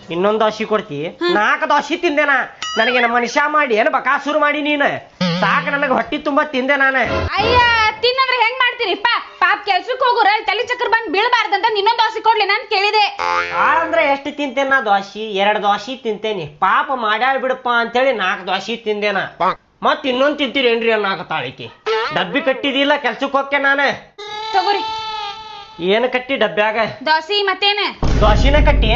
ಇನ್ನೊಂದು ದೋಸೆ ಕೊಡ್ತಿ? 4 ದೋಸೆ ತಿಂದೆನಾ? ನನಗೆ ನಮ್ಮ ಮನುಷ್ಯ ಮಾಡಿ ಏನು ಬಕಾಸುರು ಮಾಡಿ ನೀನು ಸಾಕ ನನಗೆ ಹೊಟ್ಟಿ ತುಂಬಾ ತಿಂದೆ ನಾನು. ಅಯ್ಯ ತಿನ್ನಂದ್ರೆ ಹೆಂಗ್ ಮಾಡ್ತೀರಿಪ್ಪ? ಪಾಪ ಕೆಲ್ಸಕ್ಕೆ ಹೋಗೋರ ತಲೆ ಚಕ್ರ ಬಂದ್ ಬೀಳ್ಬಾರ್ದಂತ ಇನ್ನೊಂದು ದೋಸೆ ಕೊಡ್ಲಿ ನಾನು ಕೇಳಿದೆ. ಅಂದ್ರೆ ಎಷ್ಟು ತಿಂತೇನ ದೋಸೆ? 2 ದೋಸೆ ತಿಂತೇನಿ. ಪಾಪ ಮಾಡ್ಯಾಳ್ ಬಿಡಪ್ಪ ಅಂತೇಳಿ 4 ದೋಸೆ ತಿಂದೇನ. ಮತ್ ಇನ್ನೊಂದ್ ತಿಂತೀರೇನ್ರಿ ಅನ್ನಾಕತ್ತಾಳಿಕಿ. ಡಬ್ಬಿ ಕಟ್ಟಿದಿಲ್ಲ ಕೆಲ್ಸಕ್ಕೆ ಹೋಗ್ಕೆ ನಾನು. ತಗೋರಿ. ಏನು ಕಟ್ಟಿ ಡಬ್ಬ್ಯಾಗ? ದೋಸೆ ಮತ್ತೇನ? ದೋಸೆನ ಕಟ್ಟಿ?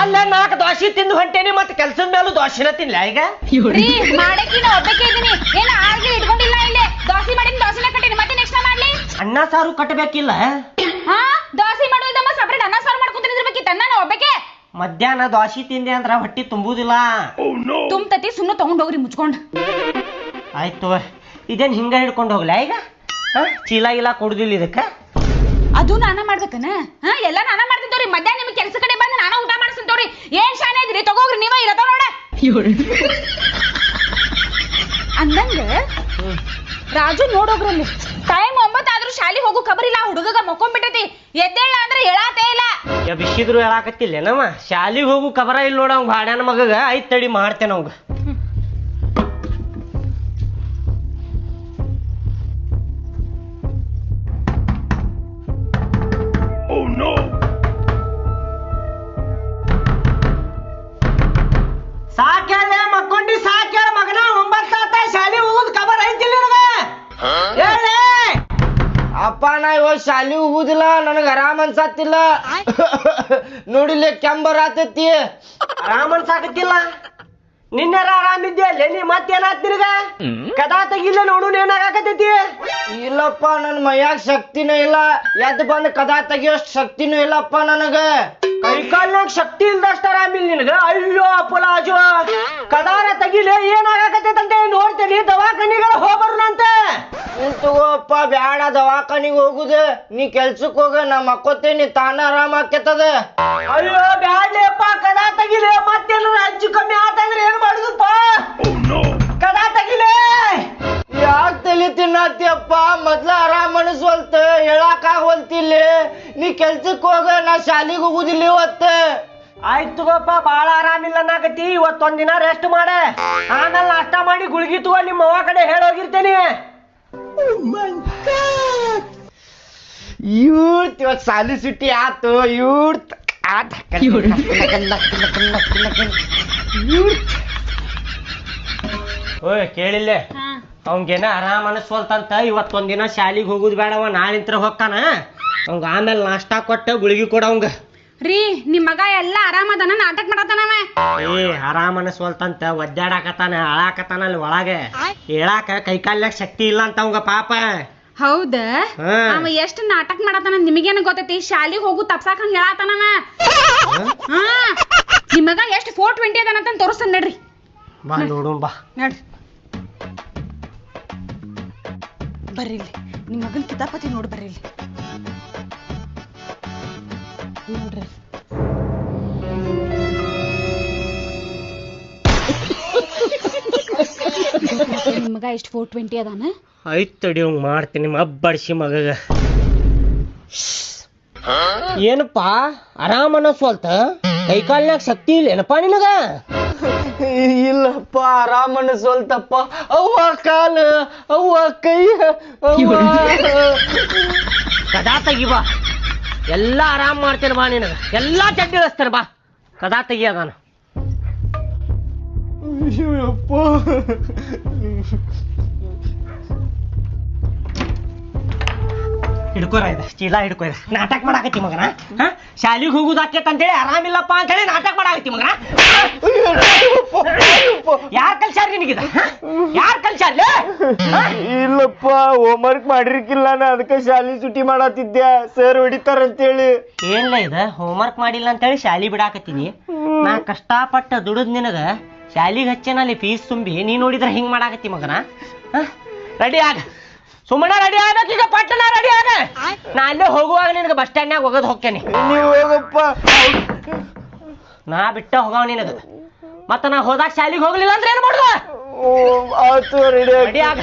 ಅಲ್ಲ 4 ದೋಸೆ ತಿಂದು ಹೊಂಟೇನಿ ಮತ್ತೆ ಕೆಲ್ಸದ ಮೇಲೂ ದೋಸೆನ ತಿನ್ಲ ಈಗ? ಮಾಡಕ್ಕೆ ನಾ ಒಬ್ಬಕ್ಕೆ ಇದೀನಿ. ಏನ ಆಳ್ಗೆ ಇಟ್ಕೊಂಡಿಲ್ಲ ಇಲ್ಲೇ. ದೋಸೆ ಮಾಡಿನ ದೋಸೆನ ಕಟ್ಟಿನಿ ಮತ್ತೆ ನೆಕ್ಸ್ಟ್ ಮಾಡ್ಲಿ? ಅನ್ನ ಸಾರು ಕಟ್ಟಬೇಕಿಲ್ಲ? ಹಾ ದೋಸೆ ಮಾಡೋದಮ್ಮ ಸಪರೇಟ್ ಅನ್ನ ಸಾರು ಮಾಡ್ಕೊಂತ ಇರ್ಬೇಕಿತ್ತ ನಾನು ಒಬ್ಬಕ್ಕೆ. ಮಧ್ಯಾಹ್ನ ದೋಸೆ ತಿಂದೆ ಅಂದ್ರ ಹೊಟ್ಟಿ ತುಂಬುದಿಲ್ಲ. ತುಂಬತತಿ ಸುಮ್ಮನೆ ತಗೊಂಡ್ ಹೋಗ್ರಿ ಮುಚ್ಕೊಂಡು. ಆಯ್ತು ಇದೇನ್ ಹಿಂಗ ಹಿಡ್ಕೊಂಡು ಹೋಗ್ಲ ಈಗ? ಚೀಲ ಇಲ್ಲ ಕೊಡುದಿಲ್ಲ ಇದಕ್ಕ? ಅದು ನಾನ ಮಾಡ್ಬೇಕನ? ಎಲ್ಲ ನಾನ ಮಾಡ್ತಿದ್ದವ್ರಿ. ಮಧ್ಯಾಹ್ನ ನಿಮ್ಗೆ ಕೆಲ್ಸ ಕಡೆ ಬಂದು ನಾನ ಊಟ ಮಾಡಿಸ್ತವ್ರಿ. ಏನ್ ಶಾನೆ ಇದ್ರಿ ತಗೋಗ್ರಿ ನೀವ ಇರತ್ತ ನೋಡ. ಅಂದಂಗ ರಾಜು ನೋಡೋಗ್ರಲ್ಲಿ ಟೈಮ್ 9 ಆದ್ರೂ ಶಾಲೆಗೆ ಹೋಗೋ ಖಬರಿಲ್ಲ. ಹುಡುಗಗ ಮಕ್ಕೊಂಡ್ಬಿಟ್ಟೈತಿ. ಎದ್ದೇಳ ಅಂದ್ರೆ ಹೇಳಾತೇ ಇಲ್ಲ. ಬಿಸಿದ್ರು ಹೇಳಾಕತ್ತಿಲ್ಲ ನಮ್ಮ ಶಾಲಿಗೆ ಹೋಗು ಖಬರ ಇಲ್ಲ ನೋಡ. ಅವಂಗ ಬಾಡ್ಯಾನ ಮಗಗ ಐತ್ ತಡಿ ಮಾಡ್ತೇನೆ ಅವಂಗ. ಸಾಕ್ಯಾಳೆ ಮಕ್ಕೊಂಡಿ ಸಾಕ್ಯಾಳ ಮಗನ. 9 ಆತ ಶಾಲಿ ಹೋಗುದ್ ಖಬರ್ ಐತಿಲ್ಲ ಹೇಳಿ. ಅಪ್ಪ ನಾ ಇವಾಗ ಶಾಲಿ ಹೋಗುದಿಲ್ಲ. ನನಗ ಆರಾಮ್ ಅನ್ಸಾತಿಲ್ಲ. ನೋಡಿಲ್ಲ ಕೆಂಬರ್ ಆತೈತಿ. ಆರಾಮ್ ಅನ್ಸಾಕತ್ತಿಲ್ಲ? ನಿನ್ನೆರ ಆರಾಮಿದ್ದೆ ಅಲ್ಲೇ ನೀ ಮತ್ತೇನಾತ್ ನಿನಗ? ಕದಾ ತೆಗಿಲ್ಲ ನೋಡು ಏನಾಗತೈತಿ? ಇಲ್ಲಪ್ಪ ನನ್ ಮೈಯಾಗ ಶಕ್ತಿನೂ ಇಲ್ಲ. ಎದ್ದು ಬಂದ್ ಕದಾ ತೆಗಿಯೋಷ್ಟು ಶಕ್ತಿನೂ ಇಲ್ಲಪ್ಪ ನನಗ. ಕೈಕಾಲ್ನಾಗ ಶಕ್ತಿ ಇಲ್ದಷ್ಟ ಆರಾಮಿಲ್ಲ ನಿನಗ? ಅಯ್ಯೋ ಅಪ್ಪಲಾಜು ಕದಾರ ತೆಗಿಲೆ ಏನಾಗತೈತಂತ ನೋಡ್ತೇನಿ. ದವಾಖಾನಿಗಳ ಹೋಗ್ಬರ್ನಂತ. ತಗೋಪ್ಪ ಬ್ಯಾಡ ದವಾಖಾನಿಗೆ ಹೋಗುದು. ನೀ ಕೆಲ್ಸಕ್ಕೆ ಹೋಗ. ನಾ ಮಕ್ಕೋತೇನಿ ತಾನ ಆರಾಮ ಆಕೇತದ. ಅಯ್ಯೋ ಬ್ಯಾಡ್ಲೇಪ್ಪ ಕದಾ ತೆಗಿಲೆ. ಮತ್ತೇನಾರ ಹೆಚ್ಚು ಕಮ್ಮಿ ಆತಂದ್ರೆ ಏನ್ ಮಾಡುದಪ್ಪ? ಕದಾ ತೆಗಿಲೆ. ಯಾಕೆ ತಲೆ ತಿನ್ನತ್ತಿಯಪ್ಪ? ಮೊದ್ಲ ಆರಾಮ್ ಅನಿಸ್ವಲ್ತ ಹೇಳಾಕ ಹೊಲ್ತಿಲ್ಲ. ನೀ ಕೆಲ್ಸಕ್ಕೆ ಹೋಗ. ನಾ ಶಾಲಿಗೆ ಹೋಗುದಿಲ್ಲ ಇವತ್ತ. ಆಯ್ತು ತಗೋಪ್ಪ ಬಾಳ ಆರಾಮಿಲ್ಲ ಅನ್ನಕತ್ತಿ. ಇವತ್ತೊಂದಿನ ರೆಸ್ಟ್ ಮಾಡ. ಆಮೇಲೆ ನಾಷ್ಟ ಮಾಡಿ ಗುಳಿಗಿ ತಗೋ. ನಿಮ್ಮ ಅವ್ವ ಕಡೆ ಹೇಳೋಗಿರ್ತೇನೆ. ಇವತ್ತು ಸಾಲಿ ಸುಟ್ಟಿ ಆತು. ಓಯ್ ಕೇಳಿಲ್ಲ ಅವಂಗೇನ ಆರಾಮ್ ಅನಿಸ್ವಲ್ತಂತ ಇವತ್ತೊಂದಿನ ಶಾಲಿಗೆ ಹೋಗುದ್ ಬೇಡವ. ನಾಳಿಂತ್ರ ಹೊಕ್ಕಾನ. ಅವಂಗ ಆಮೇಲೆ ನಾಷ್ಟಾ ಕೊಟ್ಟ ಗುಳಿಗಿ ಕೊಡ ಅವಂಗ. ರೀ ನಿಮ್ ಮಗ ಎಲ್ಲ ಆರಾಮದನ? ನಾಟಕ ಮಾಡತಾನವ? ಆರಾಮ್ ಅನಿಸ್ವಲ್ತಂತ ಒದ್ದಾಡಕತ್ತಾನ ಅಳಾಕತ್ತಾನ ಅಲ್ಲಿ ಒಳಗೆ. ಹೇಳಾಕ ಕೈಕಾಲ್ಯಾಗ ಶಕ್ತಿ ಇಲ್ಲ ಅಂತ ಅವಂಗ ಪಾಪ. ಹೌದ? ಅವ ಎಷ್ಟು ನಾಟಕ ಮಾಡತಾನ ನಿಮಗೇನ ಗೊತ್ತೈತಿ? ಶಾಲಿಗೆ ಹೋಗು ತಪ್ಸಾಕ ಹಂಗ ಹೇಳತಾನವ. ನಿಮ್ ಮಗ ಎಷ್ಟು 420 ಅದಾನಂತ ತೋರಿಸ್ತಾನ ನಡ್ರಿ. ಬಾ ನೋಡು ಬಾ ನಡ್ರಿ ಬರ್ರಿ ಇಲ್ಲಿ. ನಿಮ್ ಮಗನ್ ಕಿತಾಪತಿ ನೋಡಿ ಬರ್ರಿ ಇಲ್ಲಿ. ನೋಡ್ರಿ ನಿಮ್ ಮಗ ಎಷ್ಟು 420 ಅದಾನ? ಆಯ್ತು ತಡಿ ಹಂಗ ಮಾಡ್ತೀನಿ. ಮಬ್ಬಡಿಸಿ ಮಗಗ ಏನಪ್ಪ ಆರಾಮ್ ಅನ್ನಿಸ್ವಲ್ತ? ಕೈಕಾಲ್ನಾಗ ಶಕ್ತಿ ಇಲ್ಲ ಏನಪ್ಪ ನಿನಗ? ಇಲ್ಲಪ್ಪ ಆರಾಮ್ ಅನ್ನಿಸ್ವಲ್ತಪ್ಪ. ಅವ್ವ ಕಾಲು ಅವ್ವ ಕೈ ಕದಾ ತೆಗಿ ಬಾ. ಎಲ್ಲ ಆರಾಮ್ ಮಾಡ್ತೇನೆ ಬಾ. ನಿನಗ ಎಲ್ಲಾ ಚಡ್ಡಿ ಇಳಿಸ್ತೇನೆ ಬಾ. ಕದಾ ತೆಗಿ ಅದಾನ. ಹಿಡ್ಕೋರ ಇದ ಚೀಲ ಹಿಡ್ಕೋರ. ನಾಟಕ ಮಾಡಾಕತ್ತಿ ಮಗನ. ಶಾಲಿಗೆ ಹೋಗುದಾಕೇತಂತೇಳಿ ಆರಾಮಿಲ್ಲಪ್ಪ ಅಂತೇಳಿ ನಾಟಕ ಮಾಡಾಕತ್ತಿ ಮಗನ. ಯಾರ್ ಕಲ್ಸಾರ ನಿನಗಿದ? ಯಾರ್ ಕಲ್ಸಾರ್ಲ? ಇಲ್ಲಪ್ಪ ಹೋಮ್ವರ್ಕ್ ಮಾಡಿರ್ಕಿಲ್ಲ. ನಾ ಅದಕ್ಕೆ ಶಾಲಿ ಸುಟಿ ಮಾಡತ್ತಿದ್ದೆ. ಸರ್ ಹೊಡಿತಾರಂತೇಳಿ. ಏನ್ಲ ಇದ ಹೋಮ್ವರ್ಕ್ ಮಾಡಿಲ್ಲ ಅಂತೇಳಿ ಶಾಲಿ ಬಿಡಾಕತ್ತೀನಿ? ನಾ ಕಷ್ಟಪಟ್ಟ ದುಡಿದ್ ನಿನಗ ಶಾಲಿಗೆ ಹಚ್ಚೇನಲ್ಲಿ ಫೀಸ್ ತುಂಬಿ ನೀ ನೋಡಿದ್ರ ಹಿಂಗ್ ಮಾಡಾಕತ್ತಿ ಮಗನ. ರೆಡಿ ಆಗ ಸುಮ್ಮನೆ ರೆಡಿ ಆಗ್ಬೇಕು ಈಗ ಪಟ್ಟಣ ರೆಡಿ ಆಗ ನಾ ಅಲ್ಲೇ ಹೋಗುವಾಗ ನಿನಗೆ ಬಸ್ ಸ್ಟ್ಯಾಂಡ್ನಾಗ ಹೋಗೋದು ಹೋಗ್ತೇನೆ ನೀವು ಹೋಗಪ್ಪ ನಾ ಬಿಟ್ಟ ಹೋಗವ ನಿನಗ ಮತ್ತ ನಾ ಹೋದಾಗ ಶಾಲಿಗೆ ಹೋಗ್ಲಿಲ್ಲ ಅಂದ್ರೆ ಏನ್ ಮಾಡುದ ಆಯ್ತು ರೆಡಿ ರೆಡಿ ಆಗ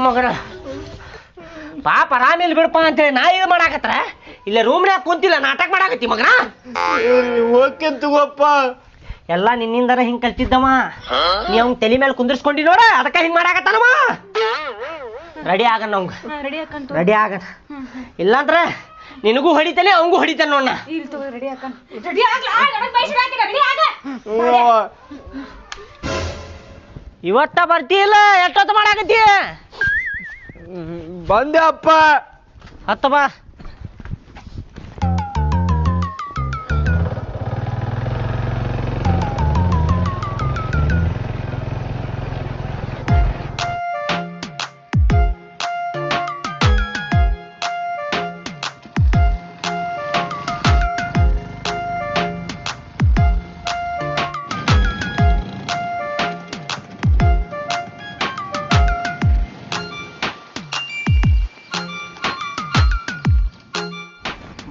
ಮಗನ ಪಾಪ ಆರಾಮಿಲ್ ಬಿಡಪ್ಪ ಅಂತೇಳಿ ನಾ ಇದು ಮಾಡಾಕತ್ರ ಇಲ್ಲ ರೂಮ್ನ್ಯಾಗ ಕುಂತಿಲ್ಲ ನಾಟಕ ಮಾಡಾಕತ್ತಿ ಮಗನ ಓಕೆ ತಗೋಪ್ಪ ಎಲ್ಲ ನಿನ್ನಿಂದನ ಹಿಂಗ್ ಕಲ್ತಿದ್ದಮ್ಮ ನೀ ಅವ್ನ್ ತಲೆ ಮೇಲೆ ಕುಂದಿರ್ಸ್ಕೊಂಡಿ ನೋಡ ಅದಕ್ಕ ಹಿಂಗ್ ಮಾಡಾಕತ್ತಾನಮ್ಮ ರೆಡಿ ಆಗಣ ಅವಂಗ ರೆಡಿ ಆಗಣ ಇಲ್ಲಾಂದ್ರ ನಿನಗೂ ಹೊಡಿತಾನೆ ಅವಂಗೂ ಹೊಡಿತಾನೆ ನೋಡ ಇವತ್ತ ಬರ್ತಿಲ್ಲ ಎಷ್ಟೊತ್ತು ಮಾಡಾಕತ್ತಿ ಬಂದೆ ಅಪ್ಪ ಹತ್ತ ಬಾ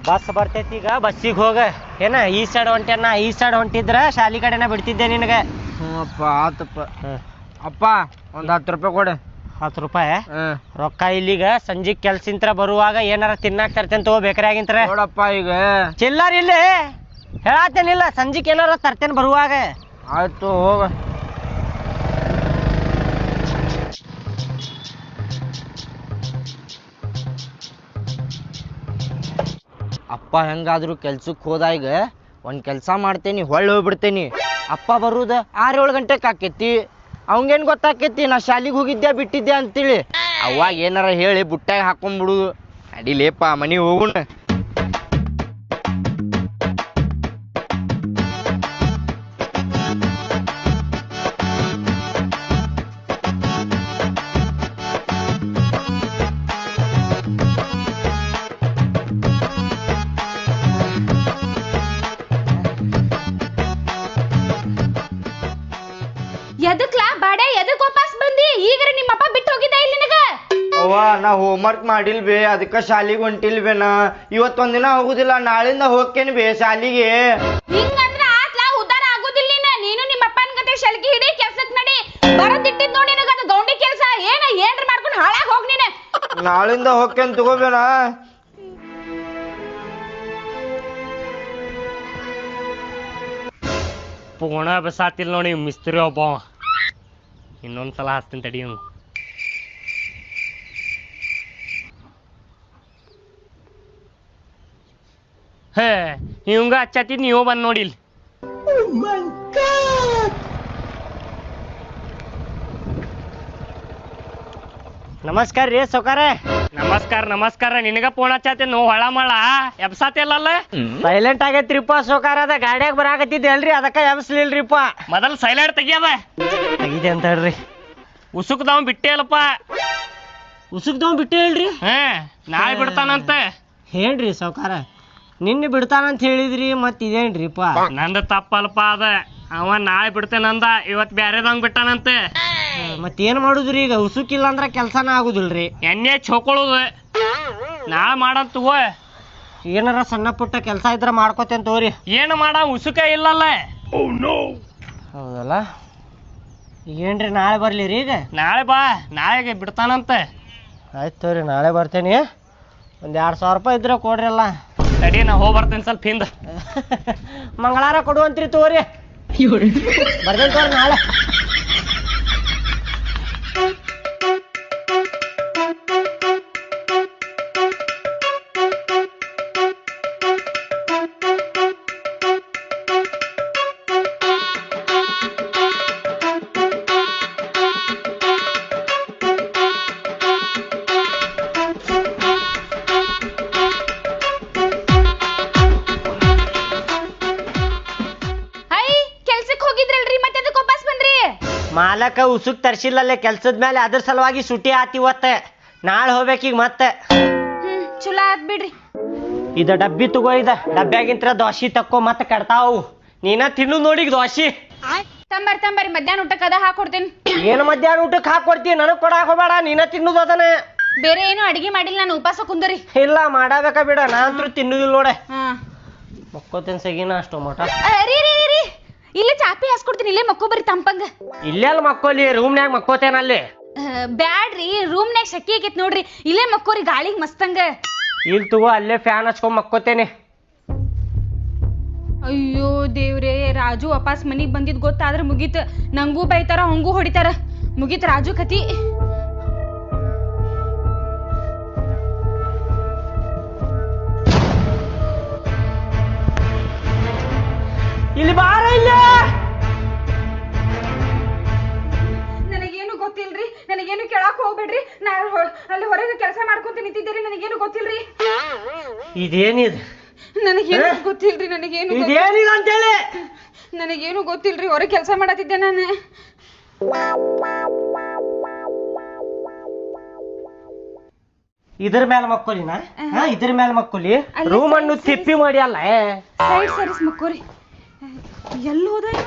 ಬಸ್ ಬರ್ತೈತಿ ಈಗ ಬಸ್ಸಿಗೆ ಹೋಗ ಏನ ಈ ಸೈಡ್ ಹೊಂಟೇನ ಈ ಸೈಡ್ ಹೊಂಟಿದ್ರ ಶಾಲಿ ಕಡೆನ ಬಿಡ್ತಿದ್ದೆ ನಿನಗೆ ಅಪ್ಪ ಆತಪ್ಪ ಅಪ್ಪ ಒಂದ್ 10 ರೂಪಾಯಿ ಕೊಡ 10 ರೂಪಾಯಿ ರೊಕ್ಕ ಇಲ್ಲಿಗ ಸಂಜೆ ಕೆಲ್ಸಿಂತ್ರ ಬರುವಾಗ ಏನಾರ ತಿನ್ನಾಕ ತರ್ತೇನೆ ತಗೋ ಬೇಕರಿಯಾಗಿಂತ್ರ ನೋಡಪ್ಪ ಈಗ ಚಿಲ್ಲರ್ ಇಲ್ಲಿ ಹೇಳತ್ತೇನಿಲ್ಲ ಸಂಜಿಕ್ ಏನಾರ ತರ್ತೇನೆ ಬರುವಾಗ ಆಯ್ತು ಹೋಗ ಅಪ್ಪ ಹೆಂಗಾದ್ರು ಕೆಲ್ಸಕ್ಕೆ ಹೋದಾಗ ಒಂದ್ ಕೆಲಸ ಮಾಡ್ತೇನಿ ಹೊಳ್ಳಿ ಹೋಗ್ಬಿಡ್ತೇನಿ ಅಪ್ಪ ಬರುದ 6-7 ಗಂಟೆಗೆ ಆಕೇತಿ ಅವಂಗೇನ್ ಗೊತ್ತಾಕೇತಿ ನಾ ಶಾಲಿಗೆ ಹೋಗಿದ್ದೆ ಬಿಟ್ಟಿದ್ದೆ ಅಂತೇಳಿ ಅವಾಗ ಏನಾರ ಹೇಳಿ ಬುಟ್ಟಾಗ ಹಾಕೊಂಡ್ಬಿಡುದು ಅಡಿಲೇಪ ಮನಿ ಹೋಗುಣ ಎದಕ್ಲಾ ಬಾಡೆ ಎದಕ್ ವಾಪಸ್ ಬಂದಿ ಈಗರ ನಿಮ್ಮಪ್ಪ ಬಿಟ್ಟು ಹೋಗಿದ್ದ ಇಲ್ಲಿ ನಿನಗ ಅವ್ವ ನಾ ಹೋಮ್ವರ್ಕ್ ಮಾಡಿಲ್ ಬೇ ಅದಕ್ಕ ಶಾಲಿಗೆ ಹೊಂಟಿಲ್ ಬೇ ನಾ ಇವತ್ತೊಂದಿನ ಹೋಗುದಿಲ್ಲ ನಾಳಿಂದ ಹೋಗ್ತೇನೆ ಬೇ ಶಾಲಿಗೆ ಹಿಂಗಂದ್ರ ಆತ್ಲಾ ಉದ್ದಾರ ಆಗೋದಿಲ್ಲ ನೀನು ನಿಮ್ಮಪ್ಪನ ಗತೆ ಶಲ್ಕಿ ಹಿಡಿ ಕೆಲ್ಸಕ್ ನಡಿ ಬರದಿಟ್ಟಿದ್ ನೋಡಿ ನಿನಗ ಅದು ಗೌಂಡಿ ಕೆಲ್ಸ ಏನ್ರ ಮಾಡ್ಕೊಂಡು ಹಾಳಾಗ್ ಹೋಗ್ ನೀನೆ ನಾಳಿಂದ ಹೋಗ್ತೇನೆ ತಗೋಬೇನ ಪೋಣ ಬಸಾತಿಲ್ ನೋಡಿ ಮಿಸ್ತ್ರಿ ಒಬ್ಬ ಇನ್ನೊಂದ್ಸಲ ಹಚ್ತೀನಿ ತಡಿ ಇವ್ನು ಹೇ ಇವಂಗ ಹಚ್ಚತ್ತಿದ್ ನೀವು ಬಂದ್ ನೋಡಿಲ್ ನಮಸ್ಕಾರ ರೀ ಸೌಕಾರ ನಮಸ್ಕಾರ ನಿನಗ ಫೋನ್ ಹಚ್ಚತ್ತೆ ನೋ ಹೊಳ ಮಳ ಎಬ್ಸಾತಿಲ್ಲಲ್ಲ ಸೈಲೆಂಟ್ ಆಗೈತ್ರಿಪ್ಪ ಸೌಕಾರ ಅದ ಗಾಡಿಯಾಗ ಬರಾಕತ್ತಿದ್ದೆ ಅಲ್ರಿ ಅದಕ್ಕ ಎಬ್ಸ್ಲಿಲ್ರಿಪ್ಪ ಮೊದಲ್ ಸೈಲೆಂಟ್ ತೆಗಿಯದ ತೆಗಿದೆ ಅಂತ ಹೇಳ್ರಿ ಉಸುಕ್ದವ್ ಬಿಟ್ಟೇ ಅಲ್ಲಪ್ಪ ಉಸುಕ್ದವ್ ಬಿಟ್ಟೇ ಹೇಳ್ರಿ ನಾಳೆ ಬಿಡ್ತಾನಂತ ಹೇಳ್ರಿ ಸೌಕಾರ ನಿನ್ನೆ ಬಿಡ್ತಾನಂತ ಹೇಳಿದ್ರಿ ಮತ್ ಇದೇನ್ರಿಪ್ಪ ನಂದ ತಪ್ಪಲ್ಪ ಅದ ಅವ ನಾಳೆ ಬಿಡ್ತೇನಂದ ಇವತ್ ಬ್ಯಾರೆದಂಗ್ ಬಿಟ್ಟಾನಂತೆ ಮತ್ತೇನ್ ಮಾಡುದ್ರಿ ಈಗ ಉಸುಕಿಲ್ಲ ಅಂದ್ರ ಕೆಲ್ಸನ ಆಗುದಿಲ್ರಿ ಎಣ್ಣೆ ಚೋಕೊಳ್ಳೋದು ನಾಳೆ ಮಾಡಂತ ತಗೋ ಏನಾರ ಸಣ್ಣ ಪುಟ್ಟ ಕೆಲ್ಸ ಇದ್ರ ಮಾಡ್ಕೋತೇನ್ ತಗೋರಿ ಏನು ಮಾಡ ಉಸುಕ ಇಲ್ಲಲ್ಲ ಹೌದಲ್ಲ ಏನ್ರಿ ನಾಳೆ ಬರ್ಲಿ ರೀ ಈಗ ನಾಳೆ ಬಾ ನಾಳೆಗೆ ಬಿಡ್ತಾನಂತ ಆಯ್ತು ತಗೋರಿ ನಾಳೆ ಬರ್ತೇನಿ ಒಂದ್ 2,000 ರೂಪಾಯಿ ಇದ್ರೆ ಕೊಡ್ರಿ ಅಲ್ಲ ತಡಿ ನಾ ಹೋಗಿ ಬರ್ತೇನೆ ಸ್ವಲ್ಪ ಹಿಂದ ಮಂಗಳಾರ ಕೊಡುವಂತ್ರಿ ತಗೋರಿ ಬರ್ತೇನೆ ತೋರಿ ನಾಳೆ ಮಾಲಕ ಉಸುಕ್ ತರ್ಸಿಲ್ಲಲ್ಲೇ ಕೆಲ್ಸದ ಮೇಲೆ ಅದ್ರ ಸಲುವಾಗಿ ಸುಟಿ ಆತಿ ಇವತ್ತ ನಾಳೆ ಹೋಗ್ಬೇಕೀಗ ಮತ್ತೆ ಚಲೋ ಆತ್ ಬಿಡ್ರಿ ಇದ ಡಬ್ಬಿ ತಗೋ ಇದ ಡಬ್ಬ್ಯಾಗಿಂತ್ರ ದೋಸೆ ತಕ್ಕೋ ಮತ್ತೆ ಕಡ್ತಾವು ನೀನ ತಿನ್ನು ನೋಡಿ ದೋಸೆ ತಂಬರಿ ಮಧ್ಯಾಹ್ನ ಊಟಕ್ಕೆ ಅದ ಹಾಕೊಡ್ತೇನೆ. ಏನ್ ಮಧ್ಯಾಹ್ನ ಊಟಕ್ಕೆ ಹಾಕೊಡ್ತಿ? ನನಗ್ ಕೊಡಾಕ್ ಹೋಗ್ಬೇಡ, ನೀನ ತಿನ್ನುದು ಅದನ್ನ. ಬೇರೆ ಏನು ಅಡಿಗೆ ಮಾಡಿಲ್ಲ, ನಾನು ಉಪವಾಸ ಕುಂದರಿ. ಇಲ್ಲ ಮಾಡಬೇಕ ಬಿಡ, ನಾ ಅಂತೂ ತಿನ್ನುದಿಲ್ಲ ನೋಡೆ. ಹಾ ಮಕ್ಕೋತೇನ್ ಸಗಿನ ಅಷ್ಟು ಮಟ. ರೀ ಇಲ್ಲೇ ಚಾಪಿ ಹಾಸ್ಕೊಡ್ತೀನಿ, ಇಲ್ಲೇ ಮಕ್ಕೋ ಬರ್ರಿ ತಂಪಂಗ. ಇಲ್ಲೆಲ್ಲ ಮಕ್ಕೋಲಿ, ರೂಮ್ನ್ಯಾಗ ಮಕ್ಕೋತೇನ ಅಲ್ಲಿ. ಬ್ಯಾಡ್ರಿ, ರೂಮ್ನ್ಯಾಗ ಶೆಕಿ ಆಗೈತ್ ನೋಡ್ರಿ, ಇಲ್ಲೇ ಮಕ್ಕೋರಿ ಗಾಳಿಗ್ ಮಸ್ತಂಗ. ಇಲ್ಲಿ ತಗೋ, ಅಲ್ಲೇ ಫ್ಯಾನ್ ಹಚ್ಕೊಂಡ್ ಮಕ್ಕೋತೇನೆ. ಅಯ್ಯೋ ದೇವ್ರೇ, ರಾಜು ವಾಪಸ್ ಮನಿಗ್ ಬಂದಿದ್ ಗೊತ್ತಾದ್ರ ಮುಗೀತ್. ನಂಗೂ ಬೈತಾರ, ಹಂಗೂ ಹೊಡಿತಾರ, ಮುಗೀತ್ ರಾಜು ಕತಿ. ಇಲ್ಲಿ ಬಾರ, ಇಲ್ಲ ನನಗೇನು ಗೊತ್ತಿಲ್ರಿ, ನನಗೇನು ಕೇಳಾಕ್ ಹೋಗ್ಬೇಡ್ರಿ. ನಾ ಅಲ್ಲಿ ಹೊರಗೆ ಕೆಲಸ ಮಾಡ್ಕೊಂತ ನಿಂತಿದ್ದೀರಿ, ನನಗೇನು ಗೊತ್ತಿಲ್ರಿ. ಇದೇನಿದೆ? ನನಗೇನು ಗೊತ್ತಿಲ್ರಿ, ನನಗೇನು ಇದೇನಿದೆ ಅಂತೇಳಿ? ನನಗೇನು ಗೊತ್ತಿಲ್ರಿ, ಹೊರಗೆ ಕೆಲಸ ಮಾಡತ್ತಿದ್ದೆ ನಾನು. ಇದ್ರ ಮೇಲೆ ಮಕ್ಕೋಲಿನ? ಇದ್ರ ಮೇಲೆ ಮಕ್ಕೋಲಿ? ರೂಮ್ ಅನ್ನು ತಿಪ್ಪಿ ಮಾಡಿ ಅಲ್ಲ. ಸೈಡ್ ಸರಿಸ್ ಮಕ್ಕೋರಿ. ಎಲ್ಲಿ ಹೋದ ಇವ?